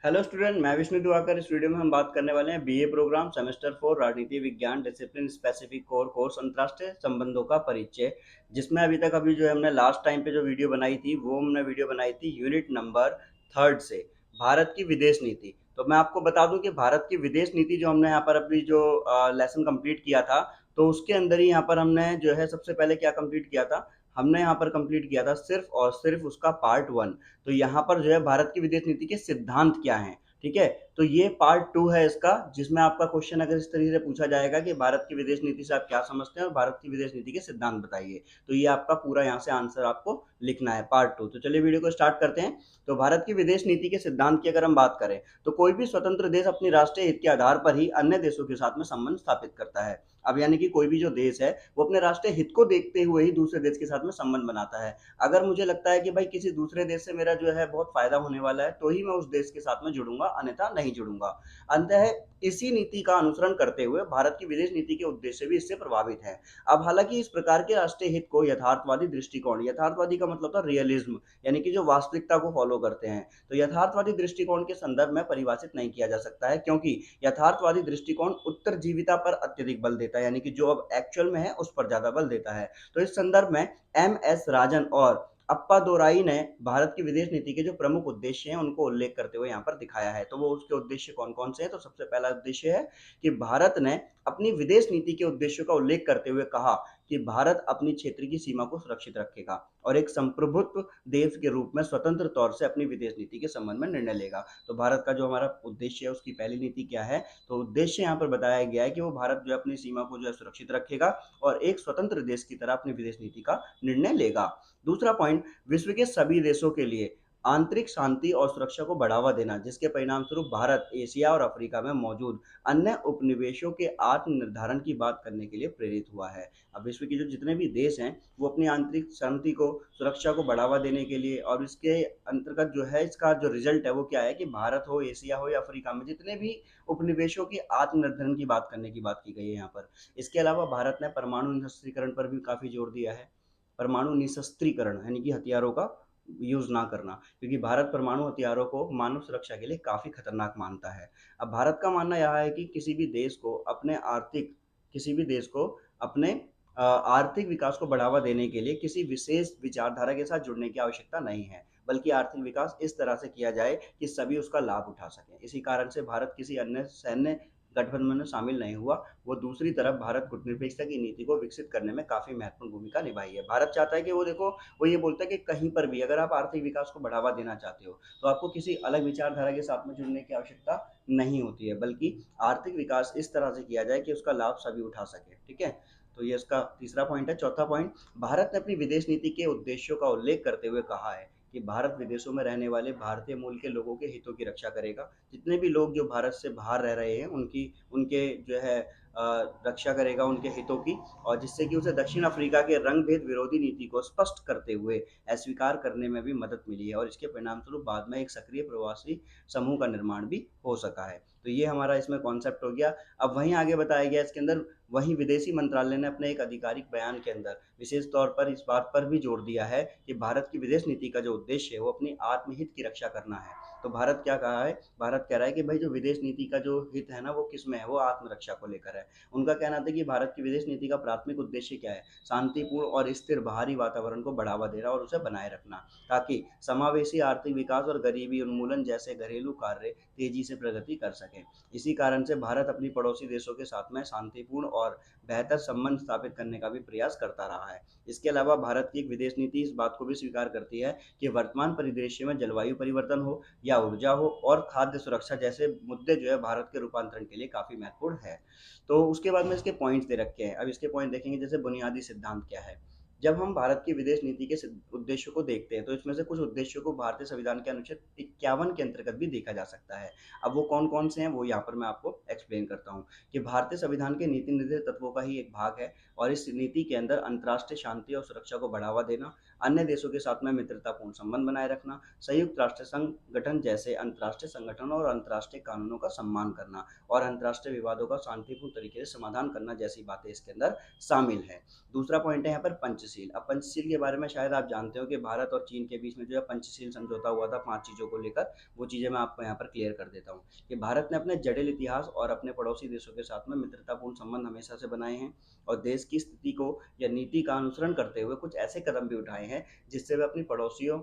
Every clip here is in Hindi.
हेलो स्टूडेंट, मैं विष्णु दिवाकर। इस वीडियो में हम बात करने वाले हैं बीए प्रोग्राम सेमेस्टर 4 राजनीति विज्ञान डिसिप्लिन स्पेसिफिक कोर कोर्स अंतर्राष्ट्रीय संबंधों का परिचय। जिसमें अभी जो हमने लास्ट टाइम पे जो वीडियो बनाई थी वो हमने वीडियो बनाई थी यूनिट नंबर 3 से भारत की विदेश नीति। तो मैं आपको बता दूं कि भारत की विदेश नीति जो हमने यहाँ पर अभी जो लेसन कंप्लीट किया था, तो उसके अंदर ही यहाँ पर हमने जो है सबसे पहले क्या कंप्लीट किया था। हमने यहाँ पर कंप्लीट किया था सिर्फ और सिर्फ उसका पार्ट 1। तो यहाँ पर जो है भारत की विदेश नीति के सिद्धांत क्या हैं, ठीक है। तो ये पार्ट 2 है इसका, जिसमें आपका क्वेश्चन अगर इस तरीके से पूछा जाएगा कि भारत की विदेश नीति से आप क्या समझते हैं और भारत की विदेश नीति के सिद्धांत बताइए, तो ये आपका पूरा यहाँ से आंसर आपको लिखना है पार्ट 2। तो चलिए वीडियो को स्टार्ट करते हैं। तो भारत की विदेश नीति के सिद्धांत की अगर हम बात करें, तो कोई भी स्वतंत्र देश अपनी राष्ट्रीय हित के आधार पर ही अन्य देशों के साथ में संबंध स्थापित करता है। अब यानी कि कोई भी जो देश है वो अपने राष्ट्रीय हित को देखते हुए ही दूसरे देश के साथ में संबंध बनाता है। अगर मुझे लगता है कि भाई किसी दूसरे देश से मेरा जो है बहुत फायदा होने वाला है, तो ही मैं उस देश के साथ में जुड़ूंगा, अन्यथा नहीं जुड़ूंगा। अंतः इसी नीति का अनुसरण करते हुए भारत की विदेश नीति के उद्देश्य भी इससे प्रभावित हैं। अब हालांकि इस प्रकार के राष्ट्रीय हित को यथार्थवादी दृष्टिकोण, यथार्थवादी का मतलब था रियलिज्म, यानी कि जो वास्तविकता को फॉलो करते हैं, तो यथार्थवादी दृष्टिकोण के संदर्भ में परिभाषित नहीं किया जा सकता है, क्योंकि यथार्थवादी दृष्टिकोण उत्तरजीविता पर अत्यधिक बल देता है, यानी कि जो अब एक्चुअल में है उस पर ज्यादा बल देता है। तो इस संदर्भ में एम एस राजन और अप्पादोराई ने भारत की विदेश नीति के जो प्रमुख उद्देश्य हैं उनको उल्लेख करते हुए यहाँ पर दिखाया है। तो वो उसके उद्देश्य कौन कौन से हैं, तो सबसे पहला उद्देश्य है कि भारत ने अपनी विदेश नीति के उद्देश्यों का उल्लेख करते हुए कहा कि भारत अपनी क्षेत्र की सीमा को सुरक्षित रखेगा और एक संप्रभुत्व देश के रूप में स्वतंत्र तौर से अपनी विदेश नीति के संबंध में निर्णय लेगा। तो भारत का जो हमारा उद्देश्य है उसकी पहली नीति क्या है, तो उद्देश्य यहाँ पर बताया गया है कि वो भारत जो अपनी सीमा को जो है सुरक्षित रखेगा और एक स्वतंत्र देश की तरह अपनी विदेश नीति का निर्णय लेगा। दूसरा पॉइंट, विश्व के सभी देशों के लिए आंतरिक शांति और सुरक्षा को बढ़ावा देना, जिसके परिणाम स्वरूप भारत एशिया और अफ्रीका में मौजूद अन्य उपनिवेशों के आत्मनिर्धारण की बात करने के लिए प्रेरित हुआ है। अब विश्व के जो जितने भी देश हैं वो अपनी आंतरिक शांति को, सुरक्षा को बढ़ावा देने के लिए, और इसके अंतर्गत जो है इसका जो रिजल्ट है वो क्या है कि भारत हो, एशिया हो या अफ्रीका में जितने भी उपनिवेशों की आत्मनिर्धारण की बात करने की बात की गई है यहाँ पर। इसके अलावा भारत ने परमाणु निरस्त्रीकरण पर भी काफी जोर दिया है। परमाणु निशस्त्रीकरण यानी कि हथियारों का यूज ना करना, क्योंकि भारत परमाणु हथियारों को मानव सुरक्षा के लिए काफी खतरनाक मानता है। अब भारत का मानना यह है कि किसी भी देश को अपने आर्थिक विकास को बढ़ावा देने के लिए किसी विशेष विचारधारा के साथ जुड़ने की आवश्यकता नहीं है, बल्कि आर्थिक विकास इस तरह से किया जाए कि सभी उसका लाभ उठा सकें। इसी कारण से भारत किसी अन्य सैन्य गठबंधन में शामिल नहीं हुआ। वो दूसरी तरफ भारत गुटनिरपेक्षता की नीति को विकसित करने में काफी महत्वपूर्ण भूमिका निभाई है। भारत चाहता है कि वो देखो, वो ये बोलता है कि कहीं पर भी अगर आप आर्थिक विकास को बढ़ावा देना चाहते हो तो आपको किसी अलग विचारधारा के साथ में जुड़ने की आवश्यकता नहीं होती है, बल्कि आर्थिक विकास इस तरह से किया जाए कि उसका लाभ सभी उठा सके, ठीक है। तो ये इसका तीसरा पॉइंट है। चौथा पॉइंट, भारत ने अपनी विदेश नीति के उद्देश्यों का उल्लेख करते हुए कहा है कि भारत विदेशों में रहने वाले भारतीय मूल के लोगों के हितों की रक्षा करेगा। जितने भी लोग जो भारत से बाहर रह रहे हैं उनकी उनके जो है रक्षा करेगा, उनके हितों की। और जिससे कि उसे दक्षिण अफ्रीका के रंग भेद विरोधी नीति को स्पष्ट करते हुए अस्वीकार करने में भी मदद मिली है, और इसके परिणाम स्वरूप बाद में एक सक्रिय प्रवासी समूह का निर्माण भी हो सका है। तो ये हमारा इसमें कॉन्सेप्ट हो गया। अब वहीं आगे बताया गया इसके अंदर, वहीं विदेशी मंत्रालय ने अपने एक आधिकारिक बयान के अंदर विशेष तौर पर इस बात पर भी जोर दिया है कि भारत की विदेश नीति का जो उद्देश्य है वो अपनी आत्महित की रक्षा करना है। तो भारत क्या कहा है, भारत कह रहा है कि भाई जो विदेश नीति का जो हित है ना वो किस में है, वो आत्मरक्षा को लेकर है। उनका कहना था कि भारत की विदेश नीति का प्राथमिक उद्देश्य क्या है, शांतिपूर्ण और स्थिर बाहरी वातावरण को बढ़ावा देना और उसे बनाए रखना, ताकि समावेशी आर्थिक विकास और गरीबी उन्मूलन जैसे घरेलू कार्य तेजी से प्रगति कर सके। इसी कारण से भारत अपनी पड़ोसी देशों के साथ में शांतिपूर्ण और बेहतर संबंध स्थापित करने का भी प्रयास करता रहा है। इसके अलावा भारत की एक विदेश नीति इस बात को भी स्वीकार करती है कि वर्तमान परिदृश्य में जलवायु परिवर्तन हो या ऊर्जा हो और खाद्य सुरक्षा जैसे मुद्दे जो है भारत के रूपांतरण के लिए काफी महत्वपूर्ण है। तो उसके बाद में इसके पॉइंट्स दे रखे हैं। अब इसके पॉइंट देखेंगे, जैसे बुनियादी सिद्धांत क्या है। जब हम भारत की विदेश नीति के उद्देश्यों को देखते हैं तो इसमें से कुछ उद्देश्यों को भारतीय संविधान के अनुच्छेद 51 के अंतर्गत भी देखा जा सकता है। अब वो कौन कौन से हैं वो यहाँ पर मैं आपको एक्सप्लेन करता हूँ कि भारतीय संविधान के नीति निर्देश तत्वों का ही एक भाग है, और इस नीति के अंदर अंतर्राष्ट्रीय शांति और सुरक्षा को बढ़ावा देना, अन्य देशों के साथ में मित्रतापूर्ण संबंध बनाए रखना, संयुक्त राष्ट्र संगठन जैसे अंतर्राष्ट्रीय संगठनों और अंतर्राष्ट्रीय कानूनों का सम्मान करना, और अंतर्राष्ट्रीय विवादों का शांतिपूर्ण तरीके से समाधान करना जैसी बातें इसके अंदर शामिल है। दूसरा पॉइंट है यहाँ पर पंच पंचशील। अब पंचशील के बारे में शायद आप जानते हो कि भारत और चीन के बीच में जो है पंचशील समझौता हुआ था 5 चीज़ों को लेकर। वो चीज़ें मैं आपको यहाँ पर क्लियर कर देता हूँ कि भारत ने अपने जटिल इतिहास और अपने पड़ोसी देशों के साथ में मित्रतापूर्ण संबंध हमेशा से बनाए हैं और देश की स्थिति को या नीति का अनुसरण करते हुए कुछ ऐसे कदम भी उठाए हैं जिससे वे अपनी पड़ोसियों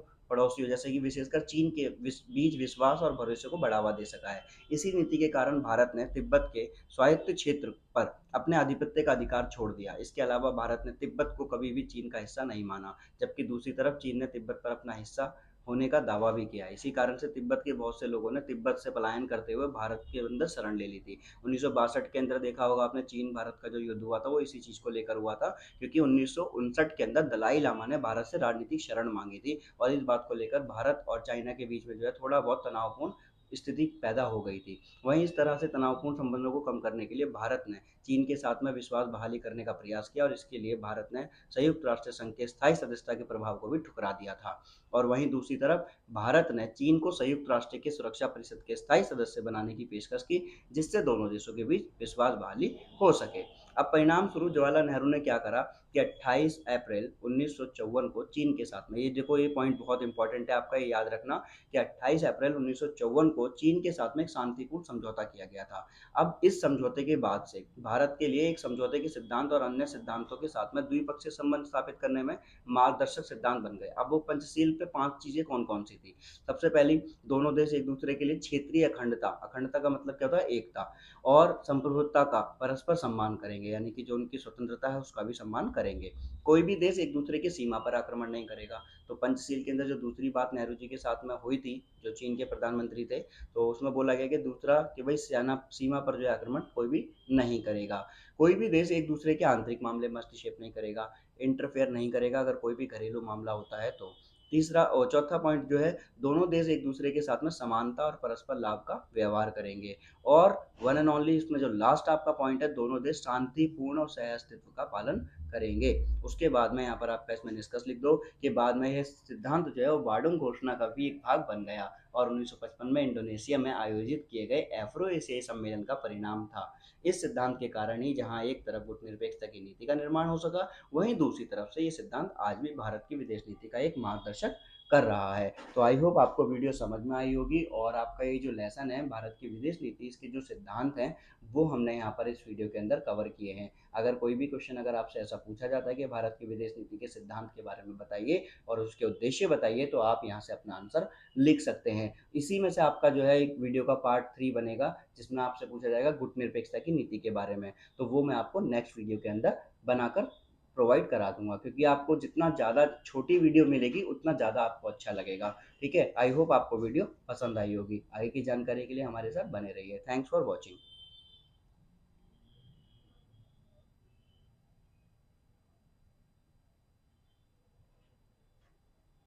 जैसे कि विशेषकर चीन के बीच विश्वास और भरोसे को बढ़ावा दे सका है। इसी नीति के कारण भारत ने तिब्बत के स्वायत्त क्षेत्र पर अपने आधिपत्य का अधिकार छोड़ दिया। इसके अलावा भारत ने तिब्बत को कभी भी चीन का हिस्सा नहीं माना, जबकि दूसरी तरफ चीन ने तिब्बत पर अपना हिस्सा होने का दावा भी किया। इसी कारण से तिब्बत के बहुत से लोगों ने तिब्बत से पलायन करते हुए भारत के अंदर शरण ले ली थी। 1962 के अंदर देखा होगा आपने, चीन भारत का जो युद्ध हुआ था वो इसी चीज़ को लेकर हुआ था, क्योंकि 1959 के अंदर दलाई लामा ने भारत से राजनीतिक शरण मांगी थी और इस बात को लेकर भारत और चाइना के बीच में जो है थोड़ा बहुत तनावपूर्ण स्थिति पैदा हो गई थी। वहीं इस तरह से तनावपूर्ण संबंधों को कम करने के लिए भारत ने चीन के साथ में विश्वास बहाली करने का प्रयास किया और इसके लिए भारत ने संयुक्त राष्ट्र संघ के स्थायी सदस्यता के प्रभाव को भी ठुकरा दिया था। और वहीं दूसरी तरफ भारत ने चीन को संयुक्त राष्ट्र के सुरक्षा परिषद के स्थायी सदस्य बनाने की पेशकश की, जिससे दोनों देशों के बीच विश्वास बहाली हो सके। अब परिणाम स्वरूप जवाहरलाल नेहरू ने क्या करा कि 28 अप्रैल 1954 को चीन के साथ में, ये देखो ये पॉइंट बहुत इंपॉर्टेंट है आपका, ये याद रखना कि 28 अप्रैल 1954 को चीन के साथ में एक शांतिपूर्ण समझौता किया गया था। अब इस समझौते के बाद से भारत के लिए एक समझौते के सिद्धांत और अन्य सिद्धांतों के साथ में द्विपक्षीय संबंध स्थापित करने में मार्गदर्शक सिद्धांत बन गए। अब वो पंचशील पे 5 चीजें कौन कौन सी थी? सबसे पहली, दोनों देश एक दूसरे के लिए क्षेत्रीय अखंडता, अखंडता का मतलब क्या होता है? एकता, और संप्रभुता का परस्पर सम्मान करेंगे, यानी कि जो उनकी स्वतंत्रता है उसका भी सम्मान करेंगे। कोई भी देश एक दूसरे की सीमा पर आक्रमण नहीं करेगा। तो पंचशील के अंदर जो दूसरी बात नेहरू जी के साथ में हुई थी, जो चीन के प्रधानमंत्री थे, तो उसमें बोला गया कि दूसरा कि भाई सीमा पर जो है आक्रमण कोई भी नहीं करेगा। कोई भी देश एक दूसरे के आंतरिक मामले में हस्तक्षेप नहीं करेगा, इंटरफेयर नहीं करेगा अगर कोई भी घरेलू मामला होता है तो। तीसरा और चौथा पॉइंट जो है, दोनों देश एक दूसरे के साथ में समानता और परस्पर लाभ का व्यवहार करेंगे। और वन एंड ओनली इसमें जो लास्ट आपका पॉइंट है, दोनों देश शांतिपूर्ण और सह अस्तित्व का पालन करेंगे। उसके बाद में यहाँ पर आपका इसमें निष्कर्ष लिख दो कि बाद में यह सिद्धांत जो है वो बार्डुंग घोषणा का भी एक भाग बन गया और 1955 में इंडोनेशिया में आयोजित किए गए एफ्रो एशियाई सम्मेलन का परिणाम था। इस सिद्धांत के कारण ही जहाँ एक तरफ गुटनिरपेक्षता की नीति का निर्माण हो सका, वहीं दूसरी तरफ से ये सिद्धांत आज भी भारत की विदेश नीति का एक मार्गदर्शक कर रहा है। तो आई होप आपको वीडियो समझ में आई होगी और आपका ये जो लेसन है भारत की विदेश नीति, इसके जो सिद्धांत हैं वो हमने यहाँ पर इस वीडियो के अंदर कवर किए हैं। अगर कोई भी क्वेश्चन अगर आपसे ऐसा पूछा जाता है कि भारत की विदेश नीति के सिद्धांत के बारे में बताइए और उसके उद्देश्य बताइए, तो आप यहाँ से अपना आंसर लिख सकते हैं। इसी में से आपका जो है एक वीडियो का पार्ट 3 बनेगा जिसमें आपसे पूछा जाएगा गुटनिरपेक्षता की नीति के बारे में, तो वो मैं आपको नेक्स्ट वीडियो के अंदर बनाकर प्रोवाइड करा दूंगा, क्योंकि आपको जितना ज़्यादा छोटी वीडियो मिलेगी उतना ज़्यादा आपको अच्छा लगेगा। ठीक है, आई होप आपको वीडियो पसंद आई होगी। आगे की जानकारी के लिए हमारे साथ बने रहिए। Thanks for watching.